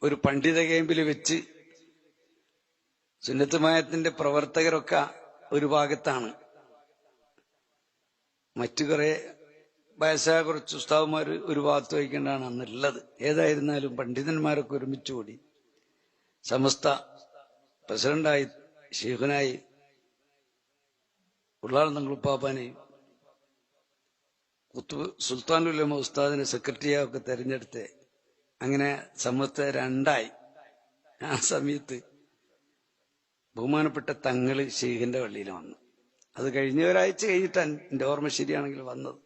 ഒരു പണ്ഡിത ക്യാമ്പിൽ വെച്ച് സുന്നത്തുമായത്തിന്റെ പ്രവർത്തകരൊക്കെ ഒരു ഭാഗത്താണ്, മറ്റു കുറെ വയസ്സായ കുറച്ച് ഉസ്താദുമാർ ഒരു ഭാഗത്ത് വഹിക്കേണ്ടതാണ് അന്നുള്ളത്. ഏതായിരുന്നാലും പണ്ഡിതന്മാരൊക്കെ ഒരുമിച്ചുകൂടി സമസ്ത പ്രസിഡന്റായി ഷെയ്ഖുനായി ഉള്ളാൾ തങ്ങളുപ്പാപ്പാനെയും സുൽത്താനുൽ ഉലമ ഉസ്താദിനെ സെക്രട്ടറിയൊക്കെ തെരഞ്ഞെടുത്ത് അങ്ങനെ സമസ്ത രണ്ടായി. ആ സമയത്ത് ബഹുമാനപ്പെട്ട തങ്ങള് ഷെയ്ഖിന്റെ പള്ളിയിൽ വന്നു. അത് കഴിഞ്ഞ ഒരാഴ്ച കഴിഞ്ഞിട്ടാണ്, എന്റെ ഓർമ്മ ശരിയാണെങ്കിൽ വന്നത്.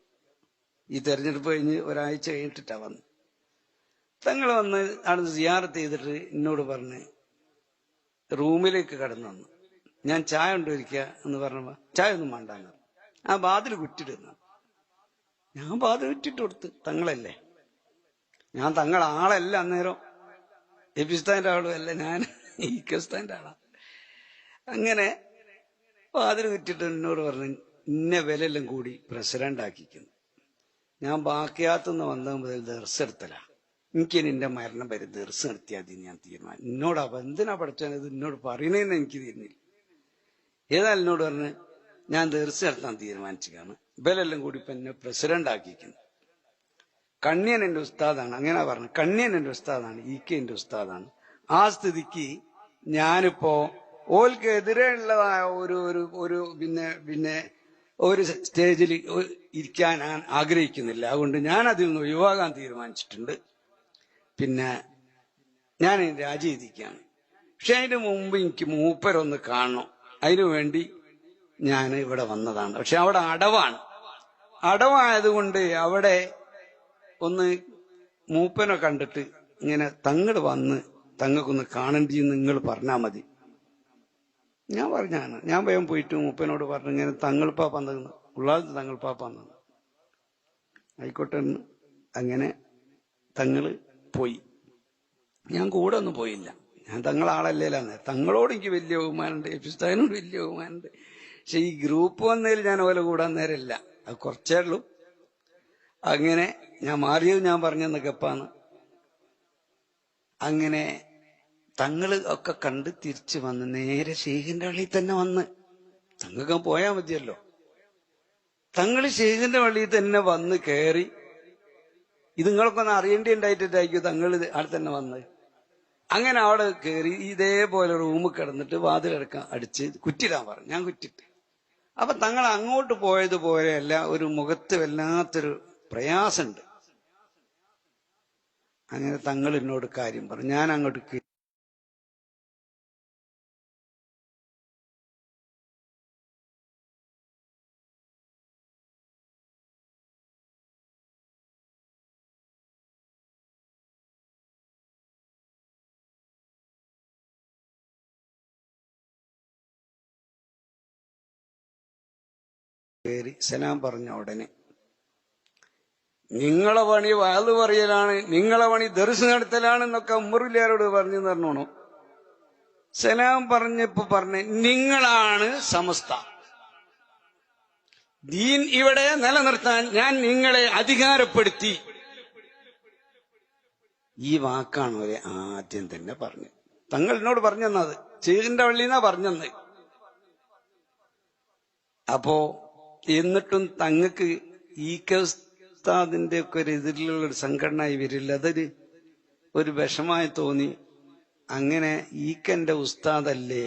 ഈ തെരഞ്ഞെടുപ്പ് കഴിഞ്ഞ് ഒരാഴ്ച കഴിഞ്ഞിട്ടാ വന്നത്. തങ്ങൾ വന്ന് അവിടെ സിയാറത്ത് ചെയ്തിട്ട് എന്നോട് പറഞ്ഞ് റൂമിലേക്ക് കടന്നു വന്നു. ഞാൻ ചായ കൊണ്ടുവരിക്കുക എന്ന് പറഞ്ഞപ്പോ ചായ ഒന്നും വേണ്ടാന്ന് പറഞ്ഞു. ആ വാതിൽ കുറ്റിടുന്ന ഞാൻ വാതിൽ കുറ്റിട്ട് കൊടുത്ത്. തങ്ങളല്ലേ, ഞാൻ തങ്ങളാളല്ല, അന്നേരം എപ്പിസ്ഥാന്റെ ആളും അല്ല, ഞാൻ ഈക്കസ്ഥാന്റെ ആളാ. അങ്ങനെ വാതിൽ കുറ്റിട്ട് എന്നോട് പറഞ്ഞു, ഇന്ന വിലയെല്ലാം കൂടി പ്രസിഡന്റ് ആക്കിക്കുന്നു. ഞാൻ ബാക്കിയാത്തുനിന്ന് വന്നത് മുതൽ ദർശെടുത്തല, എനിക്ക് നിന്റെ മരണം വരെ ദർശ നടത്തിയാൽ ഞാൻ തീരുമാനം. എന്നോടാ എന്തിനാ പഠിച്ചത് എന്നോട് പറയണേന്ന് എനിക്ക് തീരുന്നില്ല. ഏതായാലും എന്നോട് പറഞ്ഞ് ഞാൻ ദർശ നടത്താൻ തീരുമാനിച്ചാണ്. ഇവരെല്ലാം കൂടി ഇപ്പൊ എന്നെ പ്രസിഡന്റ് ആക്കിക്കുന്നു. കണ്ണിയൻ എന്റെ ഉസ്താദാണ്, അങ്ങനെ പറഞ്ഞു. കണ്ണിയൻ എന്റെ ഉസ്താദാണ്, ഈക്കെ എന്റെ ഉസ്താദാണ്. ആ സ്ഥിതിക്ക് ഞാനിപ്പോ ഓൽക്ക് എതിരെയുള്ളതായ ഒരു പിന്നെ ഒരു സ്റ്റേജിൽ ഇരിക്കാൻ ഞാൻ ആഗ്രഹിക്കുന്നില്ല. അതുകൊണ്ട് ഞാൻ അതിൽ നിന്ന് ഒഴിവാകാൻ തീരുമാനിച്ചിട്ടുണ്ട്. പിന്നെ ഞാൻ രാജി ചെയ്തിരിക്കുകയാണ്. പക്ഷെ അതിന് മുമ്പ് എനിക്ക് മൂപ്പരൊന്ന് കാണണം, അതിനു വേണ്ടി ഞാൻ ഇവിടെ വന്നതാണ്. പക്ഷെ അവിടെ അടവായതുകൊണ്ട് അവിടെ ഒന്ന് മൂപ്പനെ കണ്ടിട്ട് ഇങ്ങനെ തങ്ങൾ വന്ന് തങ്ങൾക്കൊന്ന് കാണേണ്ടിയെന്ന് നിങ്ങൾ പറഞ്ഞാൽ മതി. ഞാൻ പറഞ്ഞാണ്. ഞാൻ വേഗം പോയിട്ട് മൂപ്പനോട് പറഞ്ഞു, ഇങ്ങനെ തങ്ങൾപ്പാപ്പ വന്നു, ഉള്ളാളത്ത് തങ്ങൾപ്പാപ്പ വന്നു. ആയിക്കോട്ടെ. അങ്ങനെ തങ്ങള് പോയി. ഞാൻ കൂടെ ഒന്നും പോയില്ല. ഞാൻ തങ്ങളാളല്ലേലാന്ന്. തങ്ങളോട് എനിക്ക് വലിയ ബഹുമാനമുണ്ട്, എഫിസ്ഥാനോട് വലിയ ബഹുമാനമുണ്ട്. പക്ഷെ ഈ ഗ്രൂപ്പ് വന്നതിൽ ഞാൻ ഓല കൂടാൻ നേരമില്ല, അത് കുറച്ചേ ഉള്ളൂ. അങ്ങനെ ഞാൻ മാറിയത് ഞാൻ പറഞ്ഞെന്ന ഗപ്പാണ്. അങ്ങനെ തങ്ങള് ഒക്കെ കണ്ട് തിരിച്ചു വന്ന് നേരെ ഷെയ്ഖിന്റെ പള്ളിയിൽ തന്നെ വന്ന്. തങ്ങൾക്ക് പോയാൽ മതിയല്ലോ. തങ്ങള് ഷെയ്ഖിന്റെ പള്ളിയിൽ തന്നെ വന്ന് കയറി. ഇത് നിങ്ങൾക്കൊന്ന് അറിയേണ്ടി ഉണ്ടായിട്ടായിരിക്കും തങ്ങള് അവിടെ തന്നെ വന്നത്. അങ്ങനെ അവിടെ കയറി ഇതേപോലെ റൂമിൽ കിടന്നിട്ട് വാതിലടക്കാൻ അടിച്ച് കുറ്റിടാൻ പറഞ്ഞു. ഞാൻ കുറ്റിട്ട്. അപ്പൊ തങ്ങൾ അങ്ങോട്ട് പോയതുപോലെയല്ല, ഒരു മുഖത്ത് വല്ലാത്തൊരു പ്രയാസമുണ്ട്. അങ്ങനെ തങ്ങൾ എന്നോട് കാര്യം പറഞ്ഞു. ഞാൻ അങ്ങോട്ട് കയറി സലാം പറഞ്ഞ ഉടനെ, നിങ്ങളെ പണി വാത് പറയലാണ്, നിങ്ങളെ പണി ദർസ് നടത്തലാണെന്നൊക്കെ ഉമ്മറുല്ലാരോട് പറഞ്ഞു തരണോ. സലാം പറഞ്ഞപ്പോ പറഞ്ഞ്, നിങ്ങളാണ് സമസ്ത, ദീൻ ഇവിടെ നിലനിർത്താൻ ഞാൻ നിങ്ങളെ അധികാരപ്പെടുത്തി. ഈ വാക്കാണ് അവരെ ആദ്യം തന്നെ പറഞ്ഞു. തങ്ങൾ എന്നോട് പറഞ്ഞത് ഷെയ്ഖിന്റെ പള്ളിന്നാ പറഞ്ഞത്. അപ്പോ എന്നിട്ടും തങ്ങൾക്ക് ഈ ഉസ്താദിന്റെ ഒക്കെ ഒരു എതിരിലുള്ള ഒരു സംഘടനയായി വരില്ല. അതൊരു ഒരു വിഷമായി തോന്നി. അങ്ങനെ ഈക്കന്റെ ഉസ്താദല്ലേ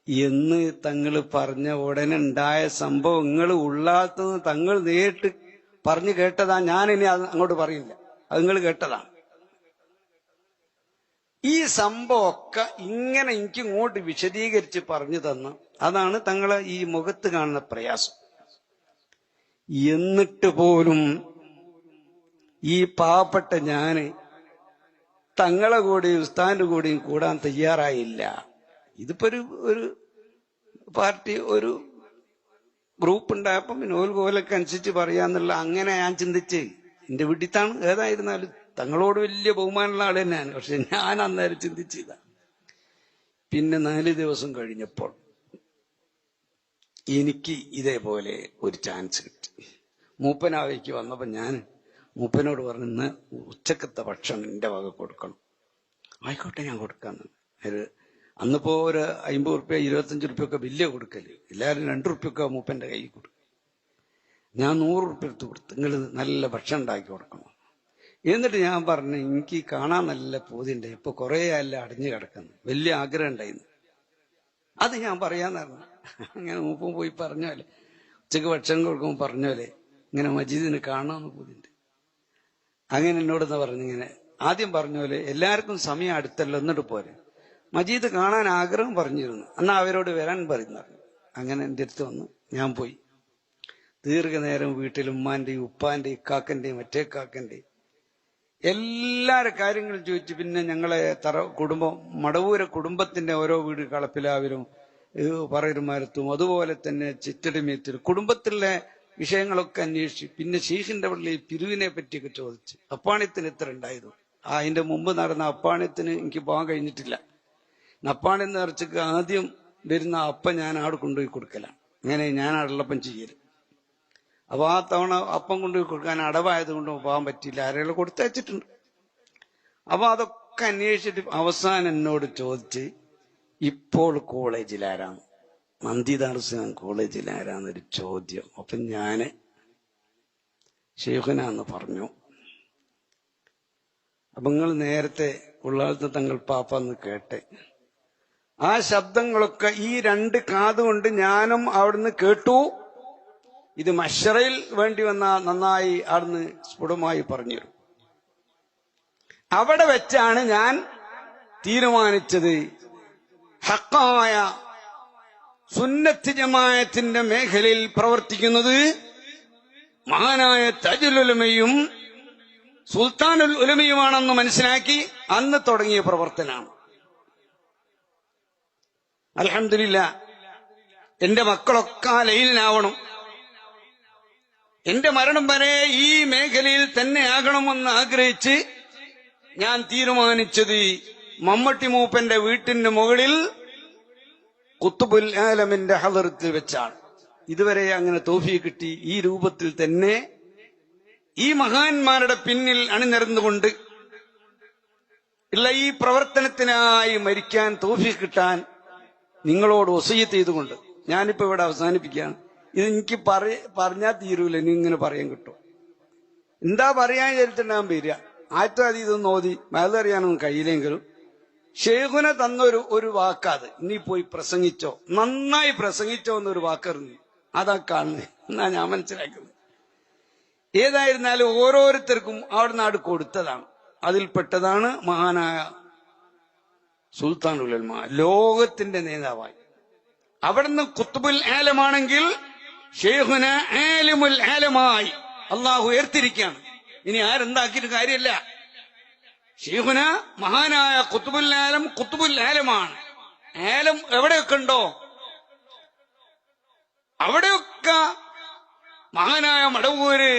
എന്ന് തങ്ങൾ പറഞ്ഞ ഉടനെ ഉണ്ടായ സംഭവം നിങ്ങൾ ഉള്ളാത്തുനിന്ന് തങ്ങൾ നേരിട്ട് പറഞ്ഞു കേട്ടതാ. ഞാനിനി അങ്ങോട്ട് പറയില്ല, അത് നിങ്ങൾ കേട്ടതാണ്. ഈ സംഭവമൊക്കെ ഇങ്ങനെ എനിക്ക് ഇങ്ങോട്ട് വിശദീകരിച്ച് പറഞ്ഞു തന്നു. അതാണ് തങ്ങളെ ഈ മുഖത്ത് കാണുന്ന പ്രയാസം. എന്നിട്ട് പോലും ഈ പാവപ്പെട്ട ഞാന് തങ്ങളെ കൂടെയും ഉസ്താദിന്റെ കൂടെയും കൂടാൻ തയ്യാറായില്ല. ഇതിപ്പോ ഒരു പാർട്ടി ഒരു ഗ്രൂപ്പ് ഉണ്ടായപ്പോ പിന്നെ ഓലൊക്കെ അനുസരിച്ച് പറയാന്നുള്ള അങ്ങനെ ഞാൻ ചിന്തിച്ച് എന്റെ വീട്ടിത്താണ്. ഏതായിരുന്നാലും തങ്ങളോട് വലിയ ബഹുമാനമുള്ള ആൾ തന്നെയാണ്. പക്ഷെ ഞാൻ അന്നേരം ചിന്തിച്ചത. പിന്നെ 4 ദിവസം കഴിഞ്ഞപ്പോൾ എനിക്ക് ഇതേപോലെ ഒരു ചാൻസ് കിട്ടി. മൂപ്പനാവേക്ക് വന്നപ്പോ ഞാൻ മൂപ്പനോട് പറഞ്ഞു, ഇന്ന് ഉച്ചക്കത്തെ ഭക്ഷണം എന്റെ വക കൊടുക്കണം. ആയിക്കോട്ടെ ഞാൻ കൊടുക്കാന്ന്. അന്നിപ്പോ ഒരു 50 റുപ്യ 25 റുപ്യ ഒക്കെ വലിയ കൊടുക്കല്, എല്ലാവരും 2 റുപ്യൊക്കെ മൂപ്പന്റെ കയ്യിൽ കൊടുക്കും. ഞാൻ 100 റുപ്യ എടുത്ത് കൊടുത്തു, നിങ്ങൾ നല്ല ഭക്ഷണം ഉണ്ടാക്കി കൊടുക്കണം. എന്നിട്ട് ഞാൻ പറഞ്ഞു, എനിക്ക് കാണാൻ നല്ല പൂതിയുണ്ട്, ഇപ്പൊ കുറെ അല്ല അടഞ്ഞു കിടക്കുന്നു, വലിയ ആഗ്രഹം ഉണ്ടായിരുന്നു, അത് ഞാൻ പറയാന്ന് പറഞ്ഞു. അങ്ങനെ മൂപ്പം പോയി പറഞ്ഞോലെ, ഉച്ചക്ക് ഭക്ഷണം കൊടുക്കുമ്പോൾ പറഞ്ഞോലെ ഇങ്ങനെ മജീദിന് കാണാമെന്ന് പൂതിയുണ്ട്. അങ്ങനെ എന്നോടെന്ന് പറഞ്ഞിങ്ങനെ ആദ്യം പറഞ്ഞോലെ എല്ലാവർക്കും സമയം അടുത്തല്ലോ, എന്നിട്ട് പോരെ, മജീദ് കാണാൻ ആഗ്രഹം പറഞ്ഞിരുന്നു, എന്നാ അവരോട് വരാൻ പറയുന്നു. അങ്ങനെ എൻ്റെ അടുത്ത് വന്നു, ഞാൻ പോയി. ദീർഘനേരം വീട്ടിൽ ഉമ്മാന്റെയും ഉപ്പാന്റെയും ഇക്കാക്കന്റെയും മറ്റേ കാക്കന്റെയും എല്ലാവരുടെ കാര്യങ്ങളും ചോദിച്ചു. പിന്നെ ഞങ്ങളെ കുടുംബം മടവൂര കുടുംബത്തിന്റെ ഓരോ വീട് കളപ്പിലാവിലും പറയരുമാരത്തും അതുപോലെ തന്നെ ചിറ്റടിമേത്തിലും കുടുംബത്തിലെ വിഷയങ്ങളൊക്കെ അന്വേഷിച്ചു. പിന്നെ ശീഖിന്റെ പള്ളി പിരിവിനെ പറ്റിയൊക്കെ ചോദിച്ചു. അപ്പാണിത്തിന് എത്ര ഉണ്ടായിരുന്നു, അതിന്റെ മുമ്പ് നടന്ന അപ്പാണിത്തിന് എനിക്ക് പോകാൻ കഴിഞ്ഞിട്ടില്ല. അപ്പാണി നേർച്ചക്ക് ആദ്യം വരുന്ന അപ്പം ഞാൻ അവിടെ കൊണ്ടുപോയി കൊടുക്കലാണ്. അങ്ങനെ ഞാൻ അടലപ്പം ചെയ്യല്. അപ്പൊ ആ തവണ അപ്പം കൊണ്ടുപോയി കൊടുക്കാൻ അടവായത് കൊണ്ട് പോകാൻ പറ്റിയില്ല, ആരെങ്കിലും കൊടുത്തയച്ചിട്ടുണ്ട്. അപ്പൊ അതൊക്കെ അന്വേഷിച്ചിട്ട് അവസാനം എന്നോട് ചോദിച്ച് ഇപ്പോൾ കോളേജിലാരാണ്, മന്ദിദാർസുഖാൻ കോളേജിലാരാന്നൊരു ചോദ്യം. അപ്പൊ ഞാന് ഷെയ്ഖുനാന്ന് പറഞ്ഞു. അപ്പൊ നിങ്ങൾ നേരത്തെ ഉള്ളാളത്തെ തങ്ങൾ പാപ്പാന്ന് കേട്ടെ, ആ ശബ്ദങ്ങളൊക്കെ ഈ 2 കാതുകൊണ്ട് ഞാനും അവിടുന്ന് കേട്ടു. ഇത് മശ്റയിൽ വേണ്ടി വന്ന നന്നായി അവിടുന്ന് സ്ഫുടമായി പറഞ്ഞു. അവിടെ വെച്ചാണ് ഞാൻ തീരുമാനിച്ചത്, ഹക്കായ സുന്നത്ത് ജമാഅത്തിന്റെ മേഖലയിൽ പ്രവർത്തിക്കുന്നത് മഹാനായ താജുൽ ഉലമയും സുൽത്താനുൽ ഉലമയുമാണെന്ന് മനസ്സിലാക്കി അന്ന് തുടങ്ങിയ പ്രവർത്തനമാണ്. അൽഹംദുലില്ലാഹ് എന്റെ മക്കളൊക്കെ ആ ലൈനിലാവണം, എന്റെ മരണം വരെ ഈ മേഖലയിൽ തന്നെ ആകണമെന്ന് ആഗ്രഹിച്ച് ഞാൻ തീരുമാനിച്ചത് മമ്മട്ടി മൂപ്പന്റെ വീട്ടിന്റെ മുകളിൽ ഖുത്ബുൽ ആലമിന്റെ ഹളറത്തിൽ വെച്ചാണ്. ഇതുവരെ അങ്ങനെ തൗഫീഖ് കിട്ടി. ഈ രൂപത്തിൽ തന്നെ ഈ മഹാന്മാരുടെ പിന്നിൽ അണിനിരന്നുകൊണ്ട് ഉള്ള ഈ പ്രവർത്തനത്തിനായി മരിക്കാൻ തൗഫീഖ് കിട്ടാൻ നിങ്ങളോട് വസിയത്ത് ചെയ്തുകൊണ്ട് ഞാനിപ്പോ ഇവിടെ അവസാനിപ്പിക്കുകയാണ്. ഇത് എനിക്ക് പറഞ്ഞാൽ തീരൂല, ഇനി ഇങ്ങനെ പറയാൻ കിട്ടും. എന്താ പറയാൻ വിചാരിച്ചിട്ടുണ്ടാകാൻ വരിക, ആയത്തത് ഇതൊന്നും ഓതി മേലറിയാനൊന്നും കഴിയില്ലെങ്കിലും ഷെയ്ഖുന തന്നൊരു വാക്കാത്, ഇനി പോയി പ്രസംഗിച്ചോ, നന്നായി പ്രസംഗിച്ചോ എന്നൊരു വാക്കറിഞ്ഞു. അതാ കാണുന്നത് എന്നാ ഞാൻ മനസ്സിലാക്കുന്നത്. ഏതായിരുന്നാലും ഓരോരുത്തർക്കും അവിടെ നാട് കൊടുത്തതാണ്. അതിൽപ്പെട്ടതാണ് മഹാനായ സുൽത്താനുൽ ഉലമ, ലോകത്തിന്റെ നേതാവായി. അവിടുന്ന് ഖുത്ബുൽ ആലമാണെങ്കിൽ ഷെയ്ഖുന ആലിമുൽ ആലമായി അള്ളാഹു ഉയർത്തിരിക്കുകയാണ്. ഇനി ആരെന്താക്കിയിട്ട് കാര്യമില്ല. ഷെയ്ഖുന മഹാനായ ഖുത്ബുൽ ആലം ഖുത്ബുൽ ആലമാണ്. ആലം എവിടെയൊക്കെ ഉണ്ടോ അവിടെയൊക്കെ മഹാനായ മടവൂര്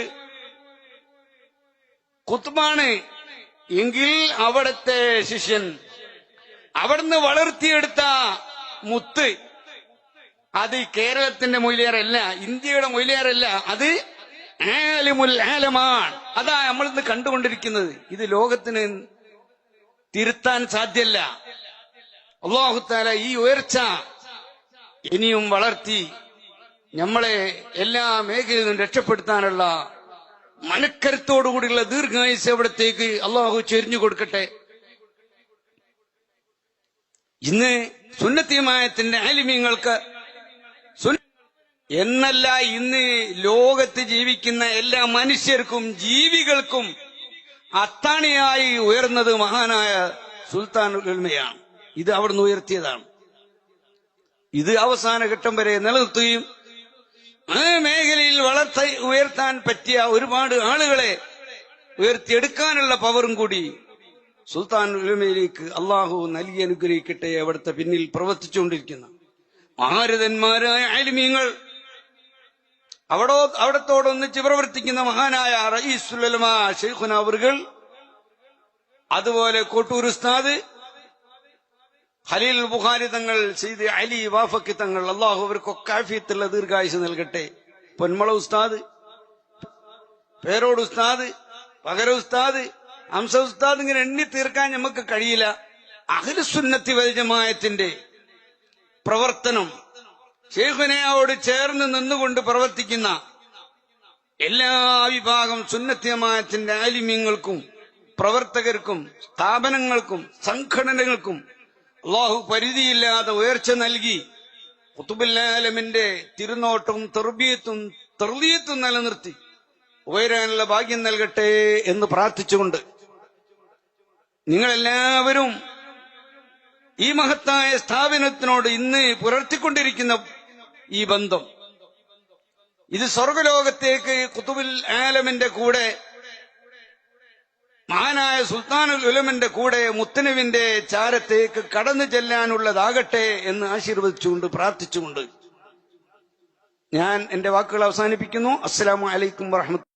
ഖുത്ബാണ് എങ്കിൽ അവിടുത്തെ ശിഷ്യൻ, അവിടുന്ന് വളർത്തിയെടുത്ത മുത്ത്, അത് കേരളത്തിന്റെ മൊയ്ലിയാറല്ല, ഇന്ത്യയുടെ മൊയ്ലിയാറല്ല, അത് ആലിമുൽ ആലമാണ്. അതാ നമ്മളിന്ന് കണ്ടുകൊണ്ടിരിക്കുന്നത്. ഇത് ലോകത്തിന് തിരുത്താൻ സാധ്യല്ല. അല്ലാഹു തആല ഈ ഉയർച്ച ഇനിയും വളർത്തി നമ്മളെ എല്ലാ മേഖലയിലും രക്ഷപ്പെടുത്താനുള്ള മനക്കരുത്തോടുകൂടിയുള്ള ദീർഘായുസ് അവിടത്തേക്ക് അള്ളാഹു ചൊരിഞ്ഞു കൊടുക്കട്ടെ. ഇന്ന് സുന്നത്ത് ജമാഅത്തിന്റെ ആലിമീങ്ങൾക്ക് എന്നല്ല, ഇന്ന് ലോകത്ത് ജീവിക്കുന്ന എല്ലാ മനുഷ്യർക്കും ജീവികൾക്കും അത്താണിയായി ഉയർന്നത് മഹാനായ സുൽത്താനുൽ ഉലമയാണ്. ഇത് അവിടുന്ന് ഉയർത്തിയതാണ്. ഇത് അവസാന ഘട്ടം വരെ നിലനിർത്തുകയും ആ മേഖലയിൽ ഉയർത്താൻ പറ്റിയ ഒരുപാട് ആളുകളെ ഉയർത്തിയെടുക്കാനുള്ള പവറും കൂടി സുൽത്താനുൽ ഉലമയിലേക്ക് അള്ളാഹു നൽകി അനുഗ്രഹിക്കട്ടെ. അവിടുത്തെ പിന്നിൽ പ്രവർത്തിച്ചുകൊണ്ടിരിക്കുന്ന മഹാരഥന്മാരായ ആലിമീങ്ങൾ, അവിടത്തോടൊന്നിച്ച് പ്രവർത്തിക്കുന്ന മഹാനായ റഈസുൽ ഉലമ ശൈഖുന അവറുകൾ, അതുപോലെ കോട്ടൂർ ഉസ്താദ്, ഖലീൽ ബുഖാരി തങ്ങൾ, സയ്യിദ് അലി വാഫക്കി തങ്ങൾ, അള്ളാഹു അവർക്കൊക്കെ ആഫിയത്തുള്ള ദീർഘായുസ് നൽകട്ടെ. പൊന്മള ഉസ്താദ്, പേരോട് ഉസ്താദ്, പകര ഉസ്താദ്, ഹംസ ഉസ്താദ്, ഇങ്ങനെ എണ്ണി തീർക്കാൻ നമുക്ക് കഴിയില്ല. അഹ്ലുസുന്നത്തി വൽ ജമാഅത്തിന്റെ പ്രവർത്തനം, ശൈഖുനയോട് ചേർന്ന് നിന്നുകൊണ്ട് പ്രവർത്തിക്കുന്ന എല്ലാ വിഭാഗം സുന്നത്തി ജമാഅത്തിന്റെ ആലിമീങ്ങൾക്കും പ്രവർത്തകർക്കും സ്ഥാപനങ്ങൾക്കും സംഘടനകൾക്കും അല്ലാഹു പരിധിയില്ലാതെ ഉയർച്ച നൽകി ഖുതുബുൽ ആലമിന്റെ തിരുനോട്ടവും തർബിയത്തും തർലീയത്തും നിലനിർത്തി ഉയരാനുള്ള ഭാഗ്യം നൽകട്ടെ എന്ന് പ്രാർത്ഥിച്ചുകൊണ്ട്, നിങ്ങളെല്ലാവരും ഈ മഹത്തായ സ്ഥാപനത്തിനോട് ഇന്ന് പുലർത്തിക്കൊണ്ടിരിക്കുന്ന ഈ ബന്ധം, ഇത് സ്വർഗലോകത്തേക്ക് ഖുതുബുൽ ആലമിന്റെ കൂടെ, മഹാനായ സുൽത്താനുൽ ഉലമന്റെ കൂടെ മുത്തനബിന്റെ ചാരത്തേക്ക് കടന്നു ചെല്ലാനുള്ളതാകട്ടെ എന്ന് ആശീർവദിച്ചുകൊണ്ട് പ്രാർത്ഥിച്ചുകൊണ്ട് ഞാൻ എന്റെ വാക്കുകൾ അവസാനിപ്പിക്കുന്നു. അസ്സലാമു അലൈക്കും വറഹ്മത്തുള്ളാഹി.